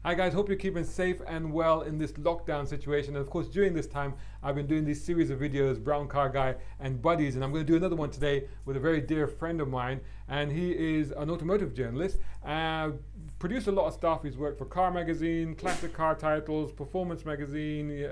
Hi guys, hope you're keeping safe and well in this lockdown situation. And of course, during this time, I've been doing these series of videos, Brown Car Guy and Buddies, and I'm going to do another one today with a very dear friend of mine, and he is an automotive journalist. Produced a lot of stuff. He's worked for Car Magazine, classic car titles, Performance Magazine,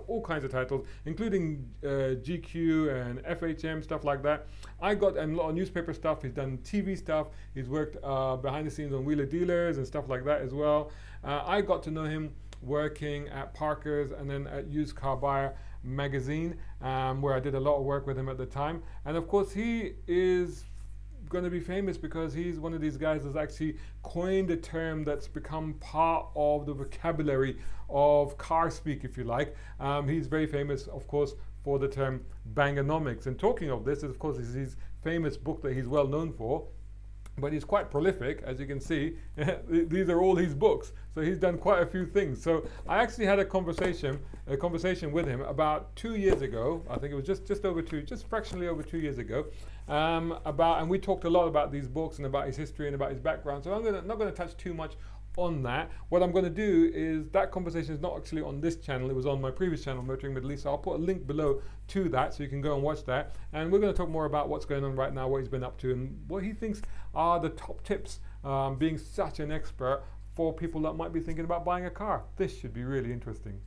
all kinds of titles, including GQ and FHM, stuff like that. I got a lot of newspaper stuff. He's done TV stuff. He's worked behind the scenes on Wheeler Dealers and stuff like that as well. I got to know him working at Parker's and then at Used Car Buyer magazine, where I did a lot of work with him at the time. And of course, he is going to be famous because he's one of these guys that's actually coined a term that's become part of the vocabulary of car speak, if you like. He's very famous, of course, for the term Bangernomics. And talking of this, of course, is his famous book that he's well known for. But he's quite prolific, as you can see. These are all his books, so he's done quite a few things. So I actually had a conversation with him about 2 years ago. I think it was just fractionally over 2 years ago, and we talked a lot about these books and about his history and about his background. So I'm not going to touch too much on that. What I'm going to do is, that conversation is not actually on this channel, it was on my previous channel, Motoring Middle East, so I'll put a link below to that so you can go and watch that. And we're going to talk more about what's going on right now, what he's been up to, and what he thinks are the top tips, being such an expert, for people that might be thinking about buying a car. This should be really interesting.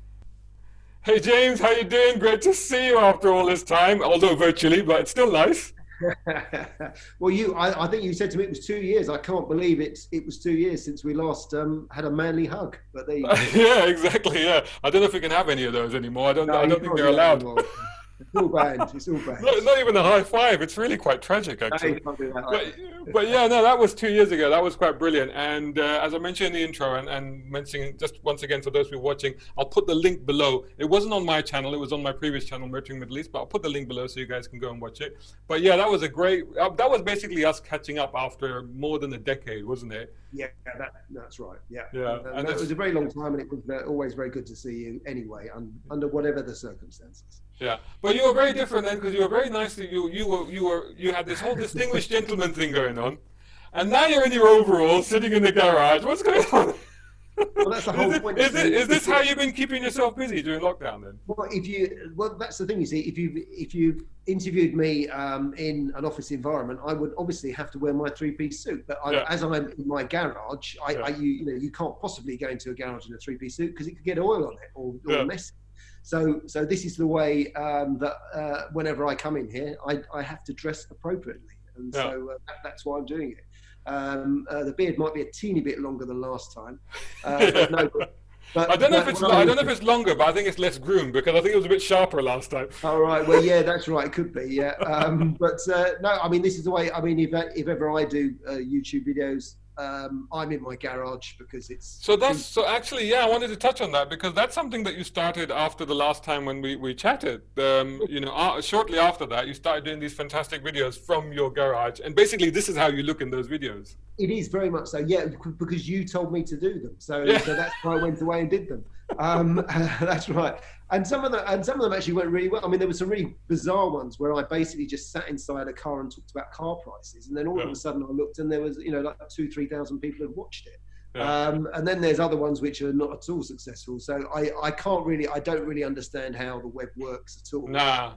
Hey James, how you doing? Great to see you after all this time, although virtually, but it's still nice. Well, I think you said to me it was 2 years. I can't believe it was 2 years since we last had a manly hug. But there you go. Yeah, exactly. Yeah, I don't know if we can have any of those anymore. I don't think they're allowed. It's all banned. It's all banned. Not even a high five. It's really quite tragic, actually. But yeah, no, that was 2 years ago. That was quite brilliant. And as I mentioned in the intro, and mentioning just once again for those who are watching, I'll put the link below. It wasn't on my channel. It was on my previous channel, Motoring Middle East. But I'll put the link below so you guys can go and watch it. But yeah, that was a great. That was basically us catching up after more than a decade, wasn't it? Yeah, that's right. Yeah. And it was a very long time, and it was always very good to see you anyway, under whatever the circumstances. Yeah, but you were very different then, because you were very nice. You had this whole distinguished gentleman thing going on, and now you're in your overalls, sitting in the garage. What's going on? Well, that's the whole point. Is this how you've been keeping yourself busy during lockdown then? Well, that's the thing. You see, if you interviewed me in an office environment, I would obviously have to wear my three-piece suit. But as I'm in my garage, you can't possibly go into a garage in a three-piece suit because it could get oil on it or messy. So this is the way that whenever I come in here, I have to dress appropriately, and so that's why I'm doing it. The beard might be a teeny bit longer than last time, but no. I don't know if it's longer, but I think it's less groomed, because I think it was a bit sharper last time. All right. Well, yeah, that's right. It could be. Yeah. But no, I mean, this is the way. I mean, if ever I do YouTube videos, I'm in my garage because it's. So actually, yeah, I wanted to touch on that, because that's something that you started after the last time when we chatted. Shortly after that, you started doing these fantastic videos from your garage, and basically, this is how you look in those videos. It is very much so, yeah, because you told me to do them, so that's why I went away and did them. That's right. And some of them actually went really well. I mean, there were some really bizarre ones where I basically just sat inside a car and talked about car prices, and then all of a sudden I looked and there was, like 2,000-3,000 people had watched it. And then there's other ones which are not at all successful. So I don't really understand how the web works at all. No,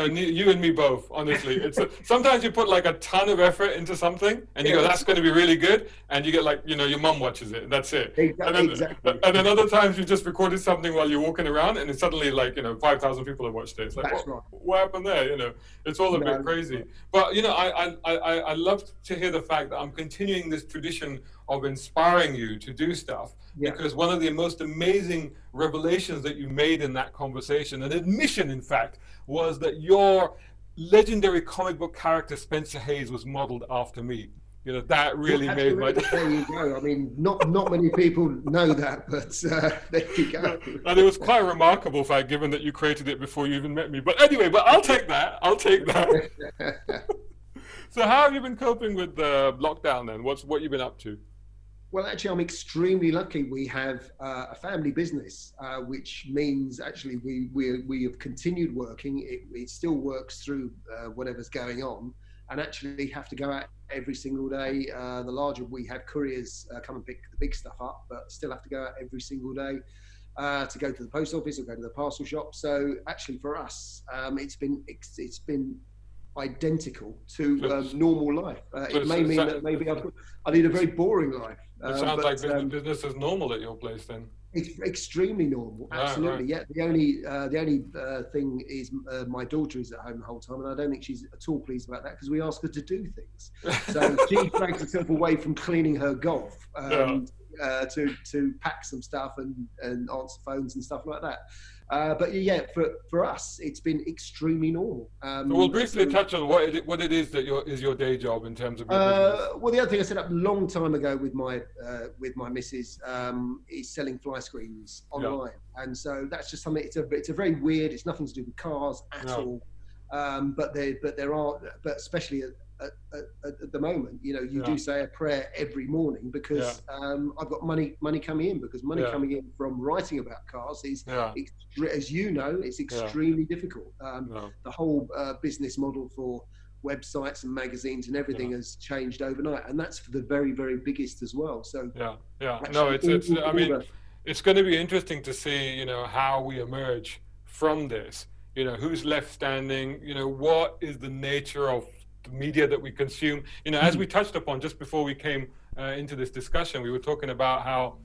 you and me both, honestly. Sometimes you put like a ton of effort into something and you go, that's going to be really good. And you get like, your mum watches it, and that's it. Exactly. And then other times you just recorded something while you're walking around and it's suddenly like, 5,000 people have watched it. It's like, what happened there? It's all a bit crazy. But, I love to hear the fact that I'm continuing this tradition of inspiring you to do stuff, because one of the most amazing revelations that you made in that conversation, an admission in fact, was that your legendary comic book character Spencer Haze was modeled after me. That really made my day. There you go. I mean, not many people know that, but there you go. And it was quite a remarkable fact, given that you created it before you even met me. But anyway, I'll take that. So how have you been coping with the lockdown then? What you've been up to? Well, actually, I'm extremely lucky. We have a family business, which means actually we have continued working. It still works through whatever's going on. and actually have to go out every single day. The larger we have couriers come and pick the big stuff up, but still have to go out every single day to go to the post office or go to the parcel shop. So actually for us, it's been identical to normal life. It may mean that maybe I lead a very boring life. It sounds like business is normal at your place then. It's extremely normal, absolutely. Right. Yeah, the only thing is my daughter is at home the whole time, and I don't think she's at all pleased about that because we ask her to do things. So she drags herself away from cleaning her golf to pack some stuff and answer phones and stuff like that. But yeah, for us, it's been extremely normal. We'll briefly touch on what it is that is your day job in terms of your business. Well, the other thing I set up a long time ago with my missus is selling fly screens online, and so that's just something. It's a very weird. It's nothing to do with cars at all. But especially at the moment, you do say a prayer every morning because I've got money coming in, because money coming in from writing about cars is, as you know, it's extremely difficult. The whole business model for websites and magazines and everything has changed overnight, and that's for the very, very biggest as well. So I mean, it's going to be interesting to see, how we emerge from this. Who's left standing, what is the nature of the media that we consume. As we touched upon just before we came into this discussion, we were talking about how,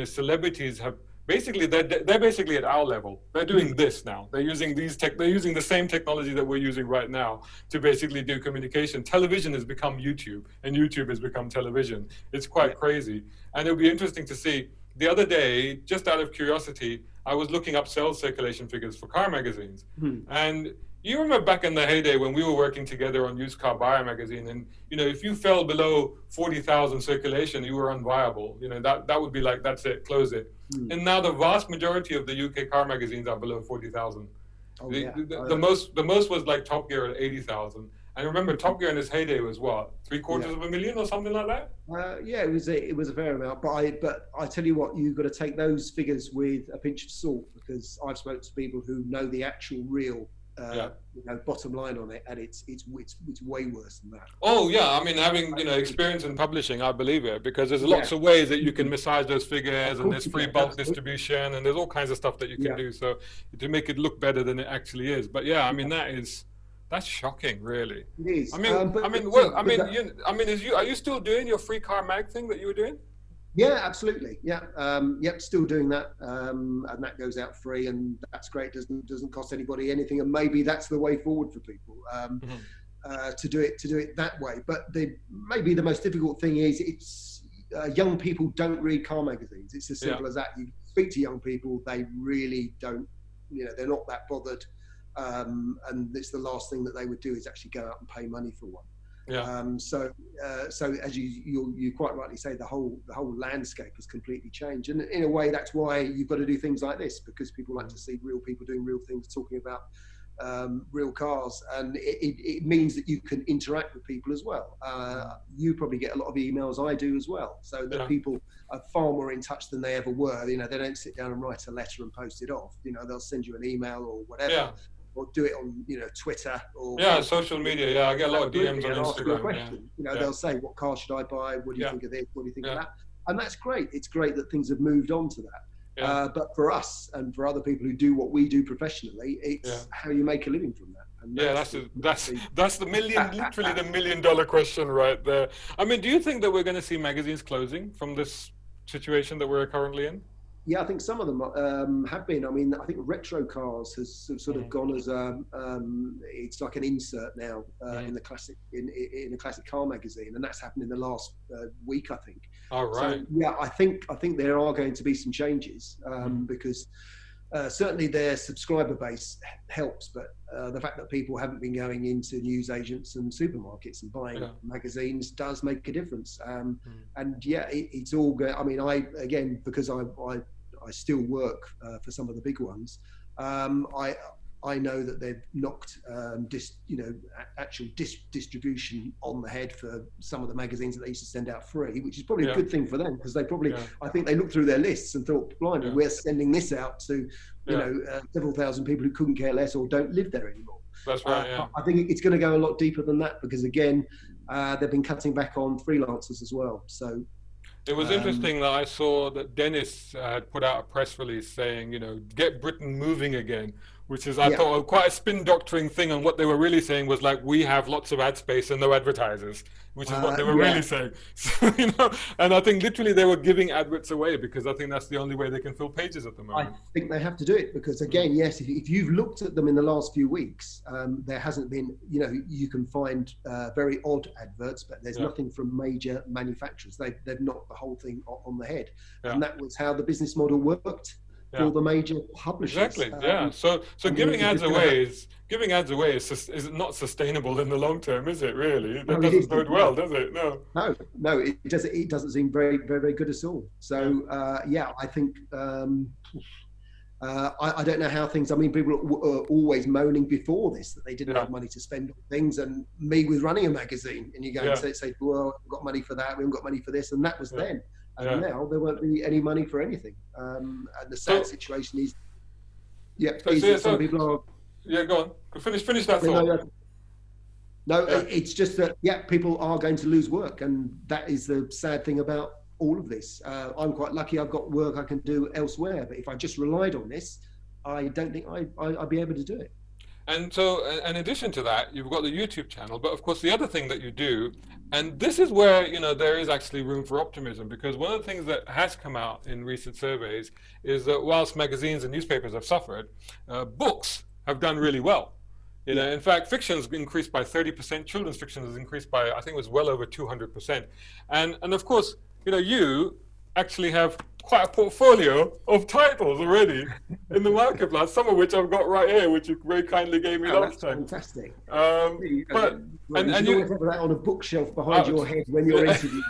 celebrities have basically, they're basically at our level. They're doing this now. They're using they're using the same technology that we're using right now to basically do communication. Television has become YouTube, and YouTube has become television. It's quite crazy. And it'll be interesting to see. The other day, just out of curiosity, I was looking up sales circulation figures for car magazines. And you remember back in the heyday when we were working together on Used Car Buyer magazine, and if you fell below 40,000 circulation, you were unviable. That would be like, that's it, close it. And now the vast majority of the UK car magazines are below 40,000. The most was like Top Gear at 80,000. And remember, Top Gear in its heyday was what, 750,000 or something like that? It was a fair amount. But I tell you what, you've got to take those figures with a pinch of salt, because I've spoken to people who know the actual real bottom line on it, and it's way worse than that. Oh yeah, I mean, having experience in publishing, I believe it, because there's lots of ways that you can massage those figures, and there's free bulk distribution, and there's all kinds of stuff that you can do so to make it look better than it actually is. But yeah, I mean, that's shocking, really. It is. Are you still doing your free car mag thing that you were doing? Yeah, absolutely. Yeah, still doing that, and that goes out free, and that's great. Doesn't cost anybody anything, and maybe that's the way forward for people to do it that way. But maybe the most difficult thing is young people don't read car magazines. It's as simple as that. You speak to young people, they really don't. They're not that bothered. And it's the last thing that they would do is actually go out and pay money for one. So as you quite rightly say, the whole landscape has completely changed, and in a way that's why you've got to do things like this, because people like to see real people doing real things, talking about real cars, and it means that you can interact with people as well. You probably get a lot of emails, I do as well, so that people are far more in touch than they ever were. They don't sit down and write a letter and post it off. They'll send you an email or whatever. Or do it on, Twitter or social media. I get a lot of DMs on Instagram. They'll say, "What car should I buy? What do you think of this? What do you think of that?" And that's great. It's great that things have moved on to that. But for us and for other people who do what we do professionally, it's how you make a living from that. And that's the literally the $1 million question right there. I mean, do you think that we're going to see magazines closing from this situation that we're currently in? Yeah, I think some of them have been. I mean, I think Retro Cars has sort of gone as it's like an insert now in the classic in a classic car magazine, and that's happened in the last week, I think. Oh, right. So, yeah, I think there are going to be some changes because certainly their subscriber base helps, but the fact that people haven't been going into newsagents and supermarkets and buying magazines does make a difference. And yeah, it's all good. I mean, because I still work for some of the big ones. I know that they've knocked actual distribution on the head for some of the magazines that they used to send out free, which is probably a good thing for them, because they probably, I think they looked through their lists and thought, blimey, we're sending this out to several thousand people who couldn't care less or don't live there anymore. That's right. Yeah. I think it's going to go a lot deeper than that, because again, they've been cutting back on freelancers as well. So it was interesting that I saw that Dennis had put out a press release saying, get Britain moving again, which is, I thought, quite a spin doctoring thing. And what they were really saying was like, we have lots of ad space and no advertisers, which is what they were really saying. So, and I think literally they were giving adverts away, because I think that's the only way they can fill pages at the moment. I think they have to do it, because again, yes, if you've looked at them in the last few weeks, there hasn't been, you can find very odd adverts, but there's nothing from major manufacturers. They've knocked the whole thing on the head. And that was how the business model worked for the major publishers. Exactly. So giving ads away is not sustainable in the long term, is it? Really, that doesn't bode well, does it? No. No. It doesn't seem very, very, very good at all. So I think I don't know how things. I mean, people were always moaning before this that they didn't have money to spend on things, and me with running a magazine, and you go and say, well, we've got money for that, we haven't got money for this, and that was then. And now there won't be any money for anything. And the sad situation is, some people are. Yeah, go on. Finish that thought. No, it's just that people are going to lose work, and that is the sad thing about all of this. I'm quite lucky; I've got work I can do elsewhere. But if I just relied on this, I don't think I'd be able to do it. And so, in addition to that, you've got the YouTube channel. But of course, the other thing that you do, and this is where there is actually room for optimism, because one of the things that has come out in recent surveys is that whilst magazines and newspapers have suffered, books have done really well. In fact, fiction has increased by 30%. Children's fiction has increased by, I think it was well over 200%. And of course, you actually have quite a portfolio of titles already in the marketplace, some of which I've got right here, which you very kindly gave me last time. Fantastic. And you always have that on a bookshelf behind your head when you're interviewed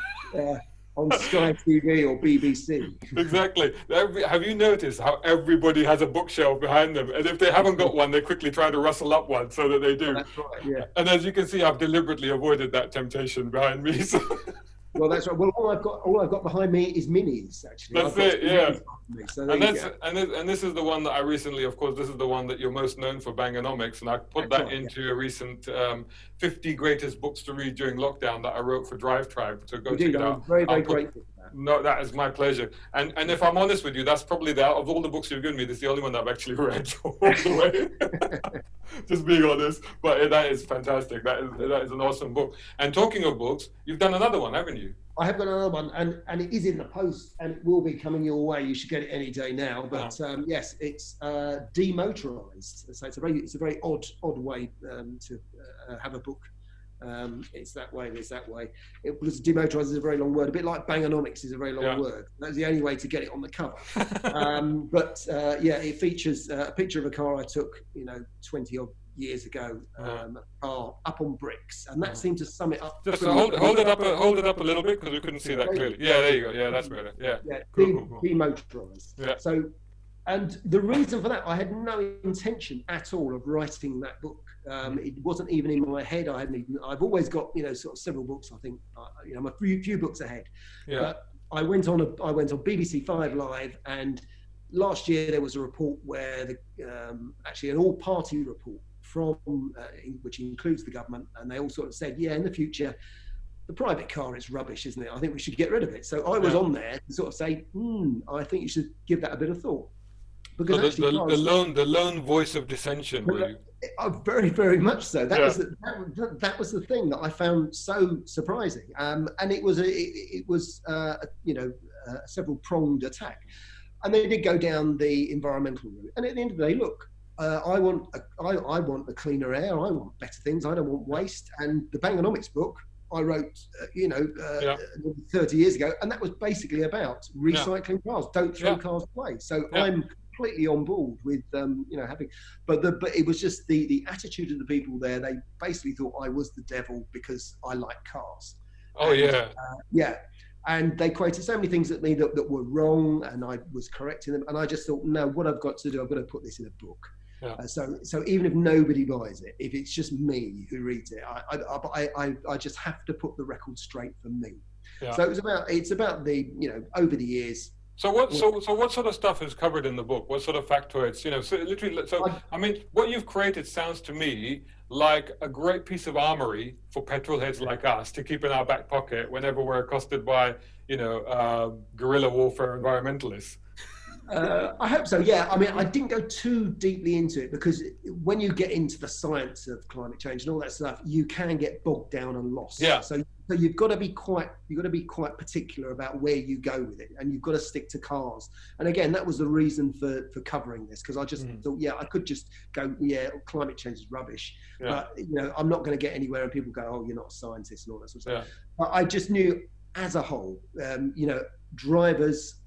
on Sky TV or BBC. Exactly. Have you noticed how everybody has a bookshelf behind them? And if they haven't got one, they quickly try to rustle up one so that they do. That's right, yeah. And as you can see, I've deliberately avoided that temptation behind me. So. Well, that's right. Well, all I've got behind me is minis, actually. That's it, yeah. So and this is the one that I recently, of course, this is the one that you're most known for, Bangernomics, and I put that into a recent 50 greatest books to read during lockdown that I wrote for Drive Tribe. So go check it out. I'm very, very grateful for that. No, that is my pleasure. And if I'm honest with you, that's probably of all the books you've given me, this is the only one that I've actually read all the way. Just being honest, but that is fantastic. That is an awesome book. And talking of books, you've done another one, haven't you? I have got another one, and it is in the post, and it will be coming your way. You should get it any day now. But yes, it's demotorized. So it's a very odd way to have a book. It's that way, it's that way. Because demotorized is a very long word, a bit like Bangernomics is a very long word. That's the only way to get it on the cover. But it features a picture of a car I took, 20 odd years ago, up on bricks, and that seemed to sum it up. Just hold it up a little bit, because we couldn't see that clearly. Yeah, there you go. Yeah, that's better. Yeah. Cool. Demotorized. Yeah. So, and the reason for that, I had no intention at all of writing that book. It wasn't even in my head. I've always got, sort of several books. I think, I'm a few books ahead. Yeah. But I went on BBC 5 Live, and last year there was a report where actually an all-party report from which includes the government, and they all sort of said, in the future, the private car is rubbish, isn't it? I think we should get rid of it. So I was on there to sort of say, I think you should give that a bit of thought. Because the lone voice of dissension, were you? Very, very much so. That was the thing that I found so surprising, and it was a several pronged attack, and they did go down the environmental route. And at the end of the day, look, I want a cleaner air. I want better things. I don't want waste. And the Bangernomics book I wrote, 30 years ago, and that was basically about recycling cars. Don't throw cars away. So I'm completely on board with having, but it was just the attitude of the people there. They basically thought I was the devil because I like cars. And they quoted so many things at me that were wrong, and I was correcting them. And I just thought, no, what I've got to do, I've got to put this in a book. So even if nobody buys it, if it's just me who reads it, I just have to put the record straight for me. So it's about the over the years, So what sort of stuff is covered in the book? What sort of factoids? You know, so literally. So I mean, what you've created sounds to me like a great piece of armory for petrol heads like us to keep in our back pocket whenever we're accosted by, you know, guerrilla warfare environmentalists. I hope so. Yeah. I mean, I didn't go too deeply into it because when you get into the science of climate change and all that stuff, you can get bogged down and lost. Yeah. So you've got to be quite particular about where you go with it, and you've got to stick to cars. And again, that was the reason for covering this, because I just thought, yeah, I could just go, yeah, climate change is rubbish, but you know, I'm not going to get anywhere, and people go, oh, you're not a scientist and all that sort of stuff. But I just knew, as a whole, you know, drivers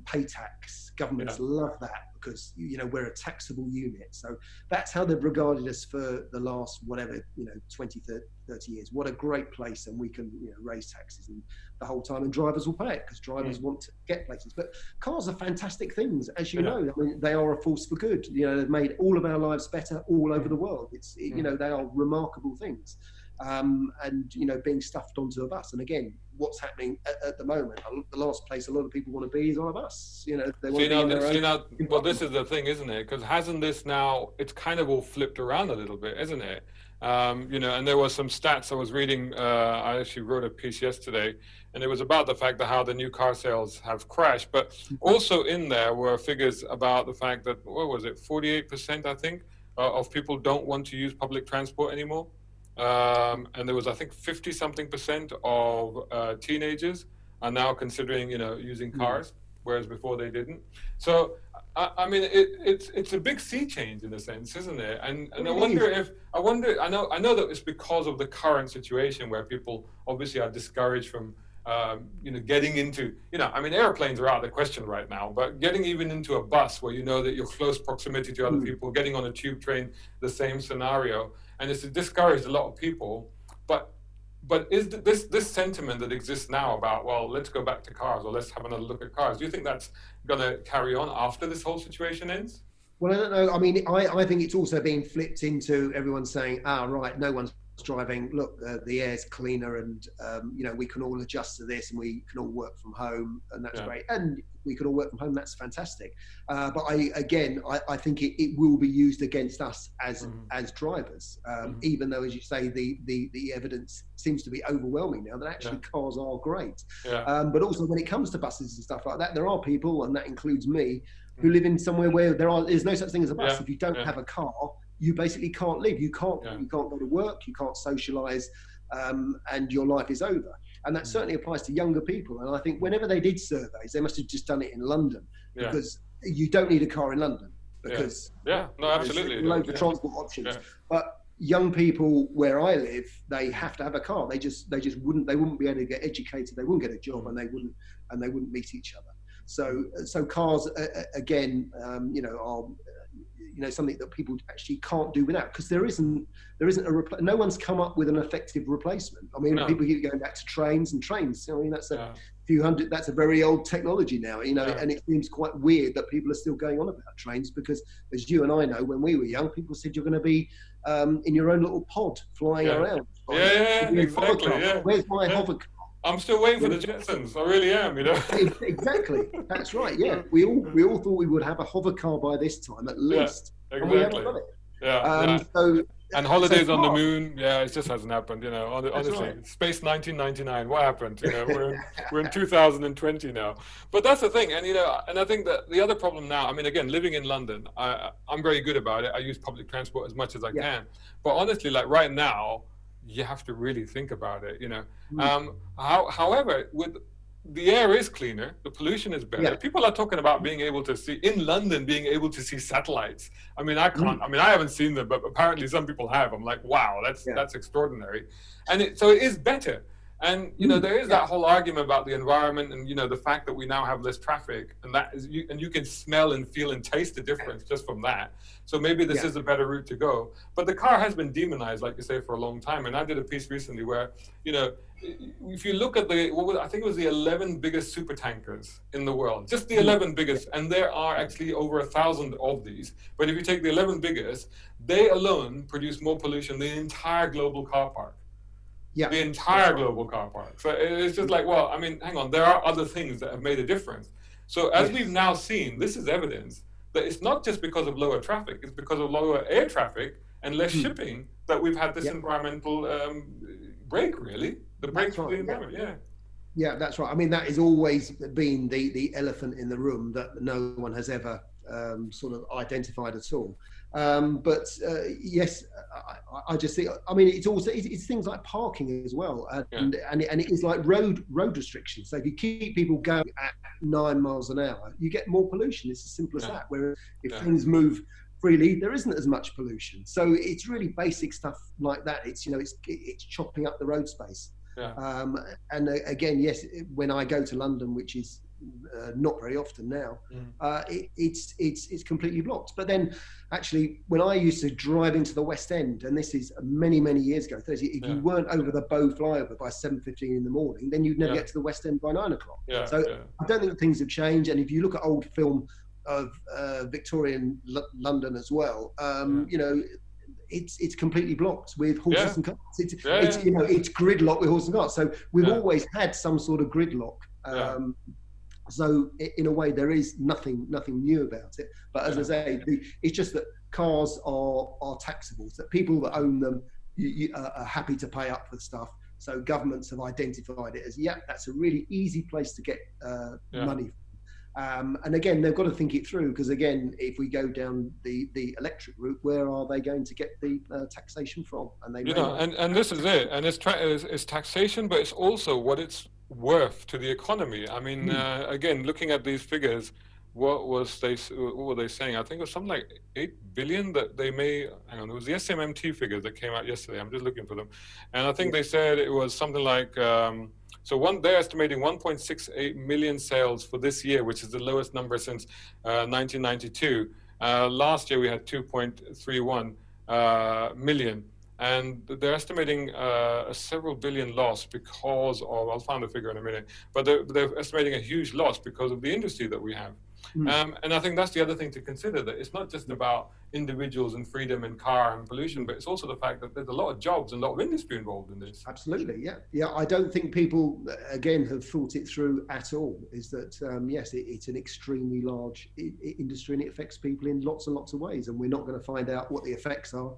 pay tax. Governments love that because, you know, we're a taxable unit. So that's how they've regarded us for the last, whatever, you know, 20, 30 years. What a great place, and we can, you know, raise taxes and the whole time, and drivers will pay it because drivers want to get places. But cars are fantastic things, as you know. I mean, they are a force for good. You know, they've made all of our lives better all over the world. You know, they are remarkable things. And, you know, being stuffed onto a bus. And again, what's happening at the moment, the last place a lot of people want to be is on a bus. You know, they want to be in their own. Well, this is the thing, isn't it? Because hasn't this now, it's kind of all flipped around a little bit, isn't it? You know, and there was some stats I was reading. I actually wrote a piece yesterday, and it was about the fact that how the new car sales have crashed. But also in there were figures about the fact that, what was it, 48%, I think, of people don't want to use public transport anymore. And there was, I think, 50-something% of teenagers are now considering, you know, using cars, whereas before they didn't. So, I mean, it's a big sea change in a sense, isn't it? And I know that it's because of the current situation where people obviously are discouraged from, you know, getting into, you know, I mean, airplanes are out of the question right now, but getting even into a bus where you know that you're close proximity to other people, getting on a tube train, the same scenario. And it's discouraged a lot of people, but is this sentiment that exists now about, well, let's go back to cars, or let's have another look at cars, do you think that's going to carry on after this whole situation ends? Well, I don't know. I mean, I think it's also being flipped into everyone saying, right, no one's driving, look, the air's cleaner, and you know, we can all adjust to this, and we can all work from home, and that's great. And we can all work from home, that's fantastic. But I think it will be used against us as drivers, even though, as you say, the evidence seems to be overwhelming now that actually cars are great. But also when it comes to buses and stuff like that, there are people, and that includes me, who live in somewhere where there's no such thing as a bus. If you don't have a car, you basically can't live. You can't go to work. You can't socialise, and your life is over. And that certainly applies to younger people. And I think whenever they did surveys, they must have just done it in London, because you don't need a car in London because no, absolutely, there's loads of transport options. But young people where I live, they have to have a car. They wouldn't be able to get educated. They wouldn't get a job, and they wouldn't meet each other. So cars again, you know, are, you know, something that people actually can't do without, because there isn't no one's come up with an effective replacement. I mean, people keep going back to trains. I mean, that's a few hundred. That's a very old technology now, you know, and it seems quite weird that people are still going on about trains, because, as you and I know, when we were young, people said you're going to be in your own little pod flying around. Exactly. Where's my hover car? I'm still waiting for the Jetsons. I really am, you know. Exactly. That's right. Yeah, we all thought we would have a hover car by this time at least. Exactly. And we haven't got it. And holidays on the moon, it just hasn't happened. You know, honestly, Space 1999. What happened? You know, we're in 2020 now. But that's the thing, and you know, and I think that the other problem now. I mean, again, living in London, I'm very good about it. I use public transport as much as I can. But honestly, like right now, you have to really think about it, you know. However, with the air is cleaner, the pollution is better. People are talking about being able to see in London, being able to see satellites. I mean, I can't. I mean, I haven't seen them, but apparently some people have. I'm like, wow, that's extraordinary, and so it is better. And you know, there is that whole argument about the environment, and you know, the fact that we now have less traffic, and that is, and you can smell and feel and taste the difference just from that. So maybe this is a better route to go. But the car has been demonized, like you say, for a long time. And I did a piece recently where, you know, if you look at I think it was the 11 biggest super tankers in the world, just the 11 biggest, and there are actually over 1,000 of these. But if you take the 11 biggest, they alone produce more pollution than the entire global car park. The entire global car park. So it's just like, well, I mean, hang on, there are other things that have made a difference. So as we've now seen, this is evidence that it's not just because of lower traffic, it's because of lower air traffic and less shipping that we've had this environmental break, really. The break for the environment, Yeah, that's right. I mean, that has always been the elephant in the room that no one has ever sort of identified at all. But yes, I just think, I mean, it's things like parking as well, and it is like road restrictions. So if you keep people going at 9 miles an hour, you get more pollution. It's as simple as that. Whereas if things move freely, there isn't as much pollution. So it's really basic stuff like that. It's, you know, it's chopping up the road space. And again, yes, when I go to London, which is not very often now, it's completely blocked. But then actually, when I used to drive into the West End, and this is many years ago, 30, if you weren't over the Bow flyover by 7:15 in the morning, then you'd never get to the West End by 9 o'clock. So I don't think things have changed. And if you look at old film of Victorian London as well, you know, it's completely blocked with horses and carts. It's you know, it's gridlock with horses and carts. So we've always had some sort of gridlock. So in a way, there is nothing new about it. But as I say, it's just that cars are taxable. So that people that own them are happy to pay up for stuff. So governments have identified it as, that's a really easy place to get money. And again, they've got to think it through, because again, if we go down the electric route, where are they going to get the taxation from? And they, and this is it. And it's taxation, but it's also what it's worth to the economy. I mean, again, looking at these figures, what were they saying? I think it was something like 8 billion that they may. Hang on, it was the SMMT figures that came out yesterday. I'm just looking for them, and I think they said it was something like. So they're estimating 1.68 million sales for this year, which is the lowest number since 1992. Last year we had 2.31 million, and they're estimating a several billion loss because of, I'll find the figure in a minute, but they're estimating a huge loss because of the industry that we have. And I think that's the other thing to consider, that it's not just about individuals and freedom and car and pollution, but it's also the fact that there's a lot of jobs and a lot of industry involved in this. Absolutely, yeah. I don't think people, again, have thought it through at all, is that, yes, it's an extremely large industry and it affects people in lots and lots of ways, and we're not going to find out what the effects are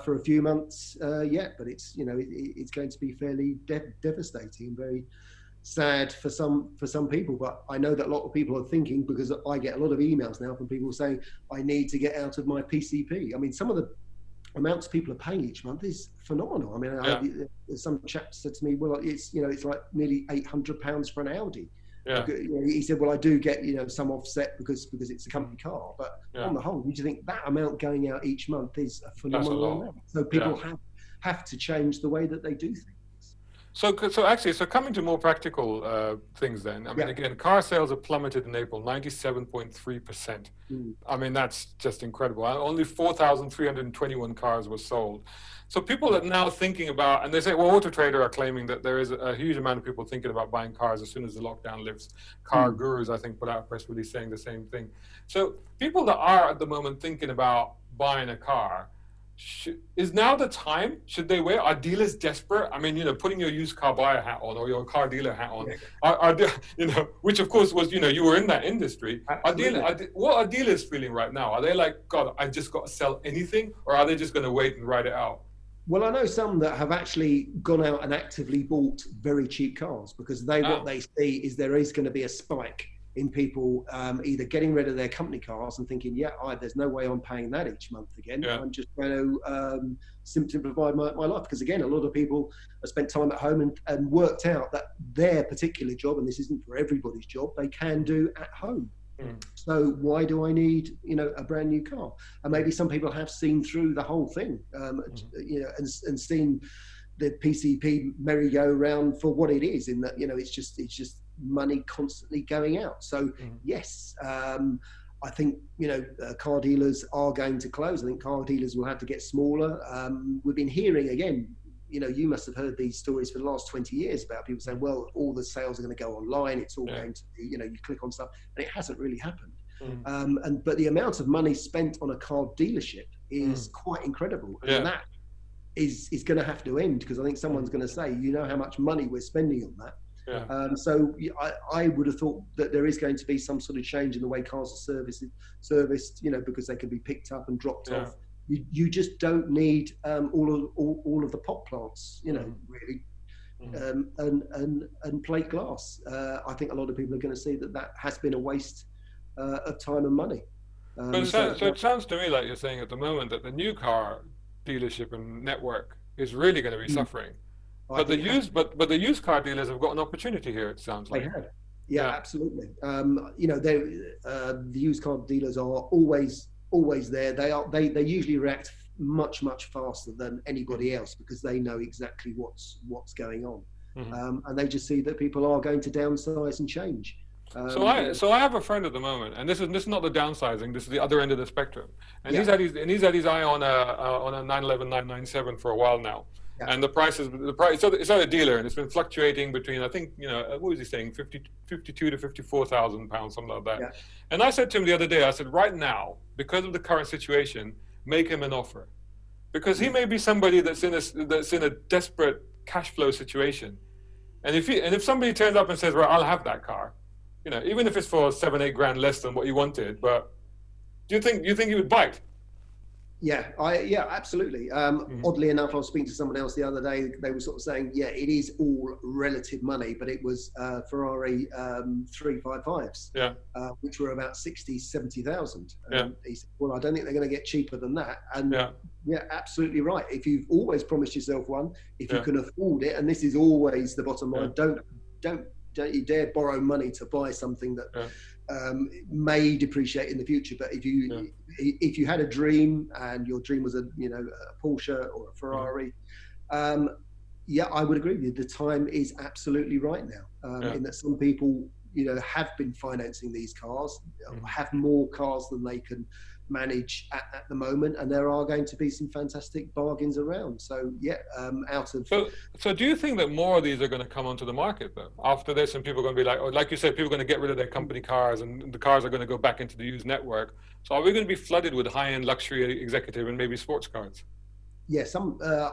for a few months yet, but it's, you know, it's going to be fairly devastating and very sad for some people. But I know that a lot of people are thinking, because I get a lot of emails now from people saying, I need to get out of my PCP. I mean, some of the amounts people are paying each month is phenomenal. I mean, some chap said to me, well, it's, you know, it's like nearly £800 for an Audi. He said, well, I do get, you know, some offset because it's a company car, but on the whole, you think that amount going out each month is a phenomenal amount. So people have to change the way that they do things. So coming to more practical things then, I mean, again, car sales have plummeted in April, 97.3%. I mean, that's just incredible. Only 4,321 cars were sold. So people are now thinking about, and they say, well, Auto Trader are claiming that there is a huge amount of people thinking about buying cars as soon as the lockdown lifts. Car Gurus, I think, put out a press release saying the same thing. So people that are at the moment thinking about buying a car, is now the time? Should they wait? Are dealers desperate? I mean, you know, putting your used car buyer hat on or your car dealer hat on, you know, which of course was, you know, you were in that industry. What are dealers feeling right now? Are they like, God, I just got to sell anything, or are they just going to wait and ride it out? Well, I know some that have actually gone out and actively bought very cheap cars, because what they see is there is going to be a spike in people either getting rid of their company cars and thinking, there's no way I'm paying that each month again. I'm just going to simplify my life. Because again, a lot of people have spent time at home and worked out that their particular job, and this isn't for everybody's job, they can do at home. So why do I need, you know, a brand new car? And maybe some people have seen through the whole thing, you know, and seen the PCP merry-go-round for what it is, in that, you know, it's just money constantly going out. So yes, I think, you know, car dealers are going to close. I think car dealers will have to get smaller. We've been hearing, again, you know, you must have heard these stories for the last 20 years about people saying, well, all the sales are going to go online. It's all going to be, you know, you click on stuff, and it hasn't really happened. But the amount of money spent on a car dealership is quite incredible. And that is going to have to end, because I think someone's going to say, you know how much money we're spending on that. So I would have thought that there is going to be some sort of change in the way cars are serviced, because they can be picked up and dropped off. You just don't need all of the pot plants, really. And plate glass. I think a lot of people are going to see that has been a waste of time and money. So it sounds to me like you're saying at the moment that the new car dealership and network is really going to be suffering. But the used car dealers have got an opportunity here. It sounds like. They have. Yeah, absolutely. The used car dealers are always there. They usually react much faster than anybody else because they know exactly what's going on, and they just see that people are going to downsize and change. So I have a friend at the moment, and this is not the downsizing. This is the other end of the spectrum. And he's had his eye on a 911 997 for a while now. And the price. So it's at a dealer, and it's been fluctuating between, I think, what was he saying, 52 to 54,000 pounds, something like that. Yeah. And I said to him the other day, I said, right now, because of the current situation, make him an offer, because he may be somebody that's in a desperate cash flow situation, and if somebody turns up and says, well, I'll have that car, even if it's for 7-8 grand less than what you wanted, but do you think he would bite? Yeah, absolutely. Oddly enough, I was speaking to someone else the other day. They were sort of saying, yeah, it is all relative money, but it was Ferrari 355s, which were about 70,000. He said, well, I don't think they're going to get cheaper than that. And yeah, absolutely right. If you've always promised yourself one, if you can afford it, and this is always the bottom line, don't you dare borrow money to buy something that may depreciate in the future. But if you had a dream and your dream was a Porsche or a Ferrari, I would agree with you. The time is absolutely right now. In that some people have been financing these cars, have more cars than they can manage at the moment, and there are going to be some fantastic bargains around. So so do you think that more of these are going to come onto the market though after this, and people are going to be like you said, people are going to get rid of their company cars, and the cars are going to go back into the used network? So are we going to be flooded with high-end luxury executive and maybe sports cars? Yeah,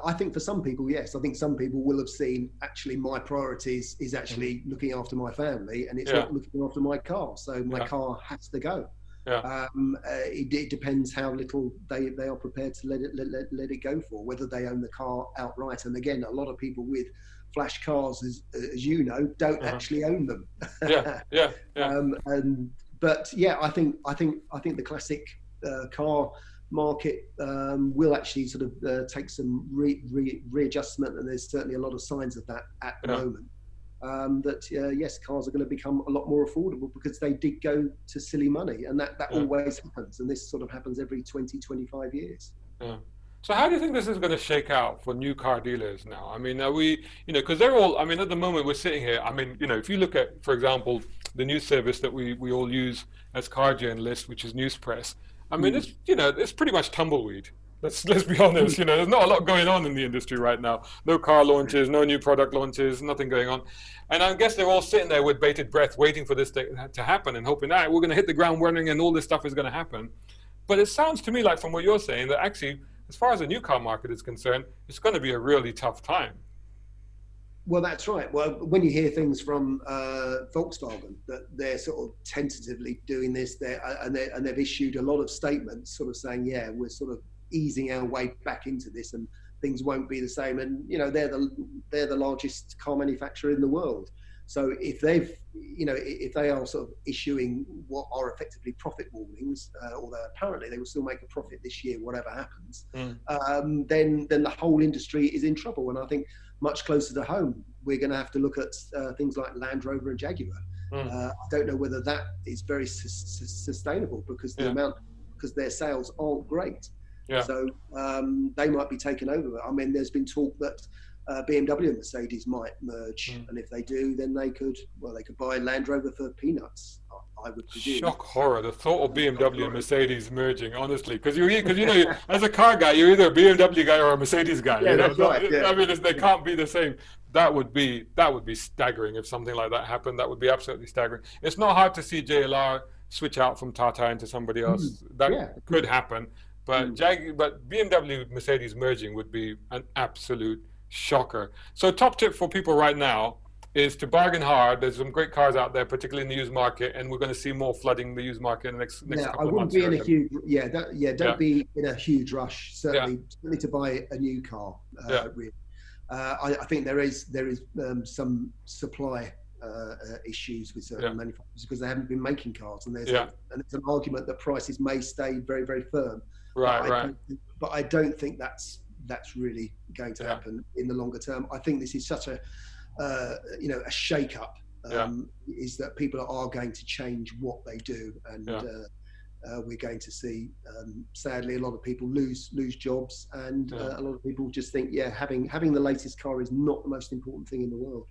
I think for some people, yes. I think some people will have seen, actually, my priorities is actually looking after my family, and it's not looking after my car. So my car has to go. It depends how little they are prepared to let it go for, whether they own the car outright. And again, a lot of people with flash cars, as you know, don't actually own them. But yeah, I think the classic car market will actually sort of take some readjustment, and there's certainly a lot of signs of that at the moment. Yes, cars are going to become a lot more affordable because they did go to silly money, and that always happens, and this sort of happens every 20-25 years. So how do you think this is going to shake out for new car dealers now? I mean, are we, because they're all, I mean, at the moment we're sitting here, I mean, if you look at, for example, the news service that we all use as car journalists, which is Newspress, I mean, it's, it's pretty much tumbleweed. Let's be honest, there's not a lot going on in the industry right now. No car launches, no new product launches, nothing going on. And I guess they're all sitting there with bated breath, waiting for this to happen and hoping, we're going to hit the ground running and all this stuff is going to happen. But it sounds to me like, from what you're saying, that actually, as far as the new car market is concerned, it's going to be a really tough time. Well, that's right. Well, when you hear things from Volkswagen that they're sort of tentatively doing this, and they've issued a lot of statements sort of saying, yeah, we're sort of easing our way back into this, and things won't be the same. And they're the largest car manufacturer in the world. So if they are sort of issuing what are effectively profit warnings, although apparently they will still make a profit this year, whatever happens, then the whole industry is in trouble. And I think much closer to home, we're going to have to look at things like Land Rover and Jaguar. I don't know whether that is very sustainable because because their sales aren't great. So they might be taken over. I mean, there's been talk that BMW and Mercedes might merge, and if they do, then they could buy Land Rover for peanuts, I would presume. Shock horror, the thought of BMW and Mercedes merging, honestly, because as a car guy, you're either a BMW guy or a Mercedes guy. That's right. I mean, they can't be the same. That would be staggering if something like that happened. That would be absolutely staggering. It's not hard to see JLR switch out from Tata into somebody else. That could happen. But BMW Mercedes merging would be an absolute shocker. So top tip for people right now, is to bargain hard. There's some great cars out there, particularly in the used market, and we're going to see more flooding in the used market in the next couple of months. I wouldn't be in a huge, don't be in a huge rush, certainly to buy a new car. Really. I think there is some supply issues with certain manufacturers because they haven't been making cars, and there's an argument that prices may stay very, very firm. But I don't think that's really going to happen in the longer term. I think this is such a a shake-up. Is that people are going to change what they do, and we're going to see, sadly, a lot of people lose jobs, and a lot of people just think, having the latest car is not the most important thing in the world.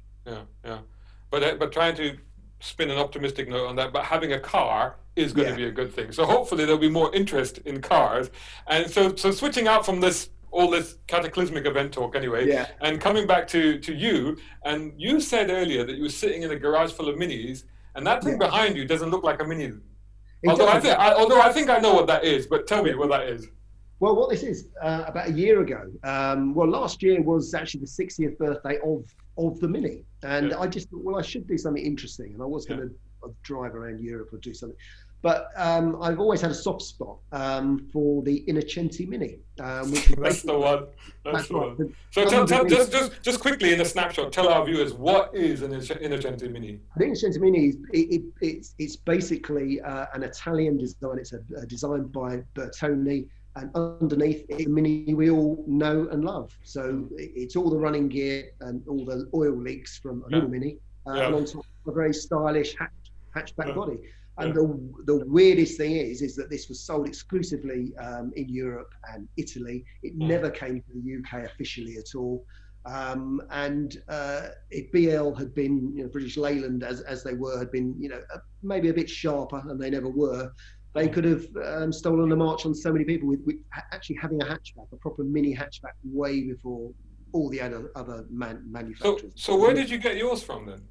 But trying to spin an optimistic note on that, but having a car is going to be a good thing. So hopefully there'll be more interest in cars, and so switching out from all this cataclysmic event talk anyway, and coming back to you, and you said earlier that you were sitting in a garage full of minis, and that thing behind you doesn't look like a mini. Although I think I know what that is, but tell me what that is. Well, what this is, about a year ago, last year was actually the 60th birthday of the Mini, and I just thought, I should do something interesting, and I was going to drive around Europe or do something. But I've always had a soft spot for the Innocenti Mini. Which that's the one. That's the one. So just quickly in a snapshot, tell our viewers, what is an Innocenti Mini? The Innocenti Mini it's basically an Italian design. It's a design by Bertoni, and underneath it's a Mini we all know and love. So it's all the running gear and all the oil leaks from a little Mini, and on top of a very stylish hatchback body. And the weirdest thing is that this was sold exclusively in Europe and Italy. It never came to the UK officially at all. And if BL had been, British Leyland as they were, had been, maybe a bit sharper, and they never were, they could have stolen a march on so many people with actually having a hatchback, a proper Mini hatchback, way before all the other manufacturers. So where did you get yours from then?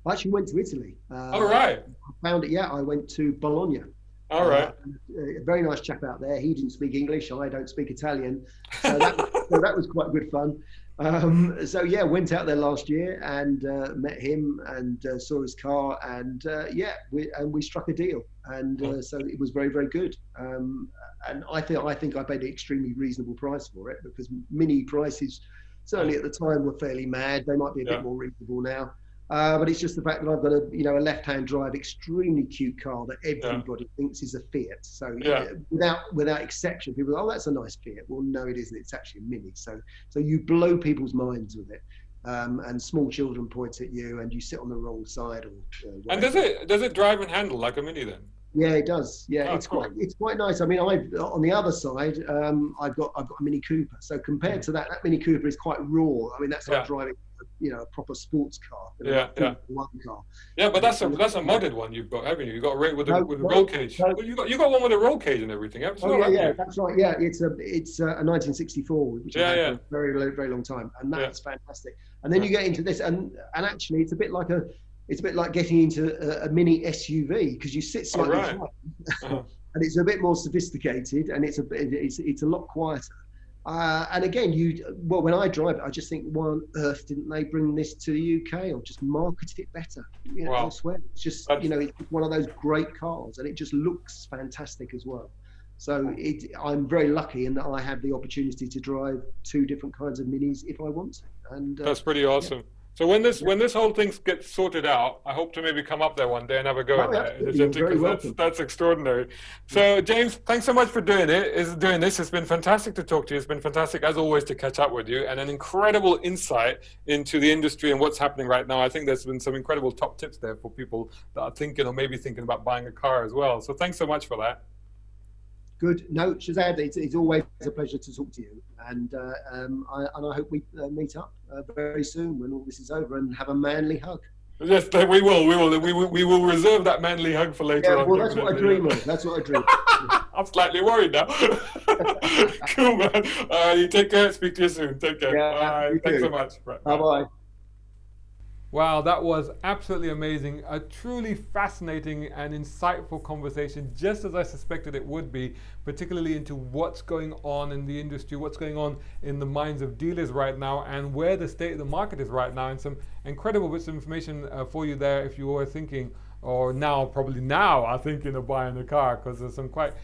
I actually went to Italy. All right. I found it. I went to Bologna. All right. A very nice chap out there. He didn't speak English. I don't speak Italian. So that was quite good fun. Went out there last year and met him and saw his car, and we struck a deal, and so it was very, very good. And I think I paid an extremely reasonable price for it, because Mini prices certainly at the time were fairly mad. They might be a bit more reasonable now. But it's just the fact that I've got a left-hand drive, extremely cute car that everybody thinks is a Fiat. So without exception, people go, "Oh, that's a nice Fiat." Well, no, it isn't. It's actually a Mini. So you blow people's minds with it, and small children point at you, and you sit on the wrong side. And does it drive and handle like a Mini then? Yeah, it does. Yeah, it's quite nice. I mean, on the other side, I've got a Mini Cooper. So compared to that Mini Cooper is quite raw. I mean, that's like driving a proper sports car. One car. Yeah, but that's a modded one you've got, haven't you? You got with a roll cage. You got one with a roll cage and everything. That's right. Yeah, it's a 1964, which I've had for a very, very long time, and that's fantastic. And then you get into this, and actually, it's a bit like getting into a Mini SUV, because you sit slightly higher, and it's a bit more sophisticated, and it's a lot quieter. And again, when I drive it, I just think, why on earth didn't they bring this to the UK or just market it better elsewhere? It's just, it's one of those great cars, and it just looks fantastic as well. So I'm very lucky in that I have the opportunity to drive two different kinds of Minis if I want to. And that's pretty awesome. So when this whole thing gets sorted out, I hope to maybe come up there one day and have a go at that. That's extraordinary. So James, thanks so much for doing this. It's been fantastic to talk to you. It's been fantastic, as always, to catch up with you, and an incredible insight into the industry and what's happening right now. I think there's been some incredible top tips there for people that are thinking or maybe thinking about buying a car as well. So thanks so much for that. Good. No, Shazad, it's always a pleasure to talk to you, and I hope we meet up very soon when all this is over and have a manly hug. Yes, we will. We will reserve that manly hug for later on. Well, that's what I dream of. That's what I dream. I'm slightly worried now. Cool, man. You take care. Speak to you soon. Take care. Bye. Thanks so much. Right, bye. Wow, that was absolutely amazing. A truly fascinating and insightful conversation, just as I suspected it would be, particularly into what's going on in the industry, what's going on in the minds of dealers right now, and where the state of the market is right now, and some incredible bits of information for you there if you were thinking, or probably now are thinking of buying a car, because there's some quite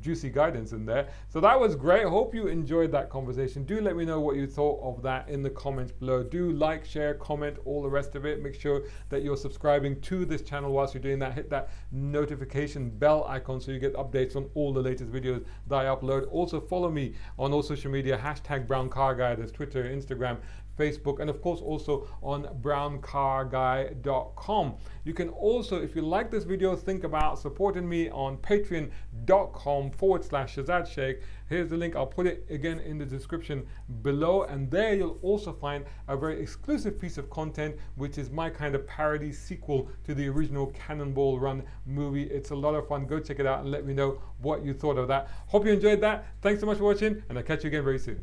juicy guidance in there. So that was great. Hope you enjoyed that conversation. Do let me know what you thought of that in the comments below. Do like, share, comment, all the rest of it. Make sure that you're subscribing to this channel whilst you're doing that. Hit that notification bell icon so you get updates on all the latest videos that I upload. Also follow me on all social media, #BrownCarGuy. There's Twitter, Instagram, Facebook, and of course also on browncarguy.com. You can also, if you like this video, think about supporting me on patreon.com/Shazad Sheikh. Here's the link. I'll put it again in the description below, and there you'll also find a very exclusive piece of content, which is my kind of parody sequel to the original Cannonball Run movie. It's a lot of fun. Go check it out and let me know what you thought of that. Hope you enjoyed that. Thanks so much for watching, and I'll catch you again very soon.